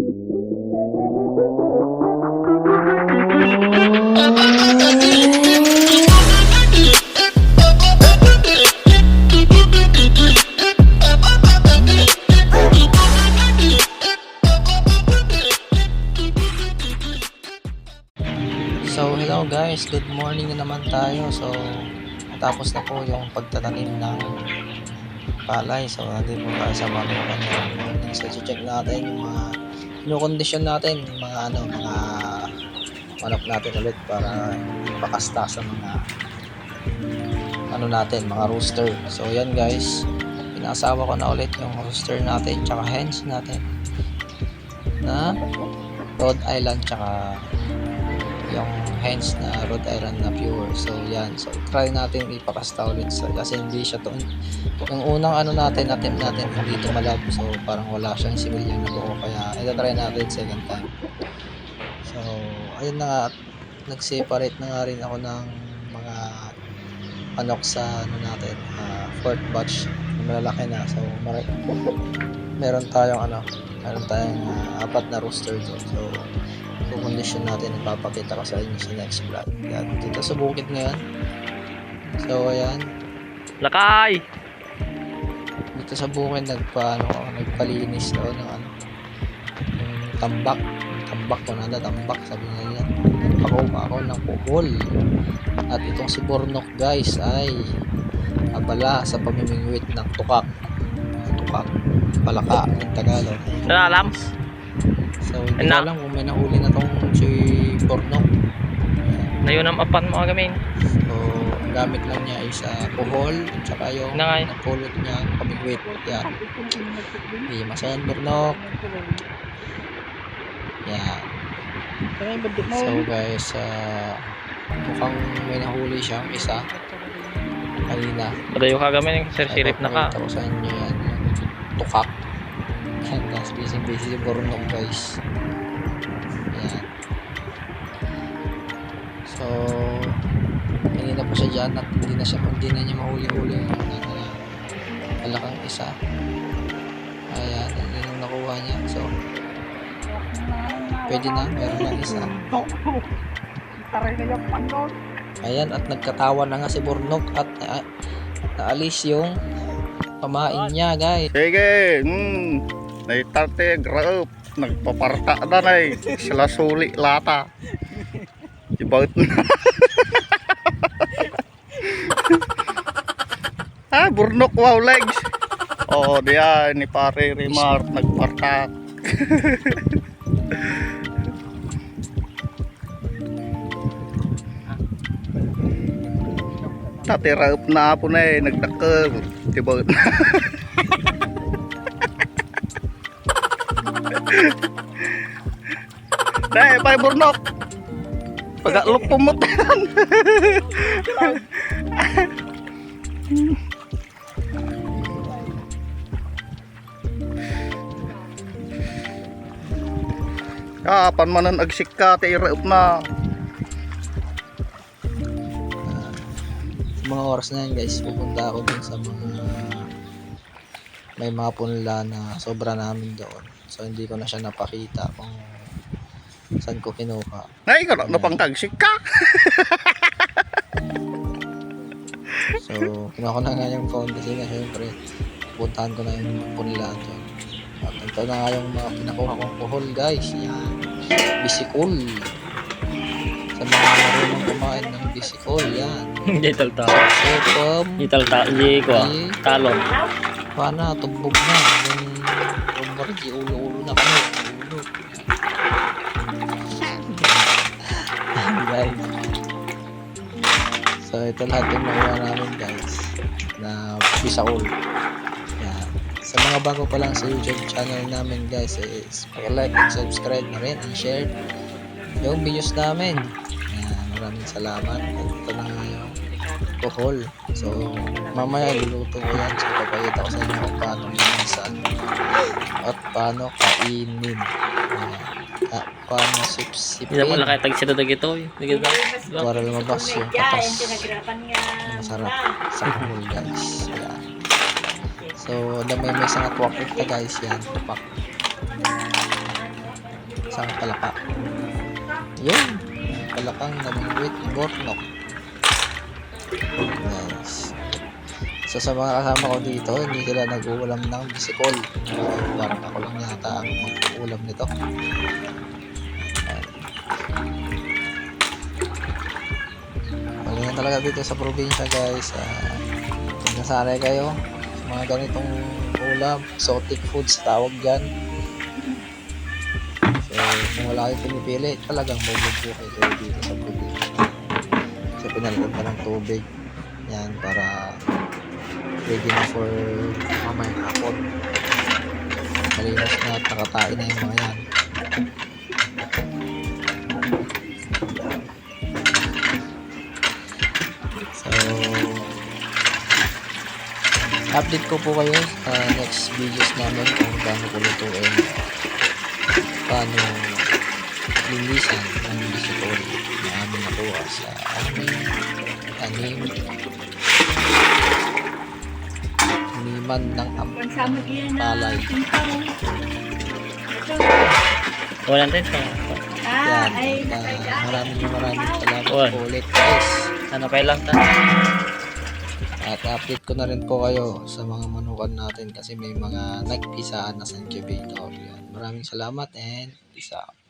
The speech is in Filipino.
So hello guys, good morning na naman tayo. So tapos na po yung pagtatanim ng palay. So nandito po tayo sa manukan. So check natin yung mga kinokondisyon natin, yung mga mga manok natin ulit para ipakasta sa mga natin, mga rooster. So yan guys, pinasawa ko na ulit yung rooster natin tsaka hens natin na Rhode Island tsaka yung hens na Rhode Island na pure. So yan, so try natin ipakasta ulit kasi hindi siya to yung unang natin attempt natin hindi tumalab, so parang wala siyang civilian na buo, kaya ita-try natin second time. So ayun na nga, nag-separate na nga rin ako ng mga manok sa natin, fourth batch na malalaki na. So meron tayong apat na rooster doon. So condition natin, ipapakita ko sa inyo sa next vlog. Yan, dito sa bukid ngayon. So ayan, Lakay! dito sa bukid nagpalinis daw ng yung tambak ko na tambak, sabi nila. Nagpakuha ako ng puhol. At itong si Bornok guys ay abala sa pamimingwit ng tukak, palaka ng Tagalog. Alam? So hindi ko alam kung may nahuli na tong si Bornok. Na yun ang apan mga gamin. So ang gamit lang niya is puhol at saka yung napulot niya pamigwit. Yan. Hindi masayan Bornok. Yan. So guys, mukhang may nahuli siyang isa kanina. Madayo ka gamin, sir, sirip na ka. Ito ko sa inyo yan, tukak. Tapos busy si Bornok guys. Yan. So hindi na pa siya dyan at hindi na niya mahuli-huli yung malakang isa. Ayan, yun yung nakuha niya. So pwede na, meron lang isa. Ayan, at nagkatawa na nga si Bornok at naalis yung pamain niya guys. Sige, naitarte graup, nagpaparta na na sila suli lata. Ibaut na. Burnok, wow legs. Oh, dia ni pare Rimar nagparta. Tati raup na po na nagdakkel. Ibaut na. Dahil pa Burnok pagkalok pumutan. Kapan manan agsik ka ti iraup na. Mga oras na yan guys, pupunta ako dun sa may mga punla na sobra namin doon. So hindi ko na siya napakita kung saan ko kinuha. Nay ko na pangkagsik ka. So kinuha ko na nga yung phone kasi nga syempre puntahan ko na yung punla doon. At ito na nga yung mga pinakuha kong puhol guys. Yan, bisikol. Sa mga marunong kumain ng bisikol, yan. Gital ta. Sekom. Gital ta. Gi ko. Talon. Pana, tumbog na. Rumor, ulo-ulo na kami. Ulo. Guys. So, ito lahat yung nakuha namin guys. Na bisikol. Yan. Sa mga bago pa lang sa YouTube channel namin guys, is like and subscribe na rin and share yung videos namin. Yan, maraming salamat. At ito na nga yung puhol. So mamaya luluto ko yan. So papakita ko sa inyo kung paano linisan at paano kainin. Paano sip-sipin. Hindi mo nakatag siya na ito. Para lumabas yung katas. Masarap sa puhol guys. Yan. So may isang atwak ito guys. Yan, tupak. isang palaka. Yun, palakang namingwit ni Bornok. Nice. So sa mga kasama ko dito, hindi sila nag-uulam ng bisikol. Parang ako lang yata ang mag-uulam nito. Ganyan talaga dito sa probinsya guys. Kung nasanay kayo sa mga ganitong ulam, exotic foods tawag dyan. So kung wala kayong pinipili, talagang mabubuhay kayo dito sa probinsya. Kasi pinalitan ka ng tubig. Yan para ready na for mamayang hapon. Malinis na at nakatain na yung mga yan. So update ko po kayo sa next videos namin kung paano ko lutuin, paano linisan ng bisikol na amin nakuha sa aming tanim niman ng palay. Walang din sa. Yan, maraming salamat Wan. po ulit guys. Ano kailang ta? At update ko na rin po kayo sa mga manukan natin kasi may mga nagpisaan na sa incubator. Yan. Maraming salamat and peace out.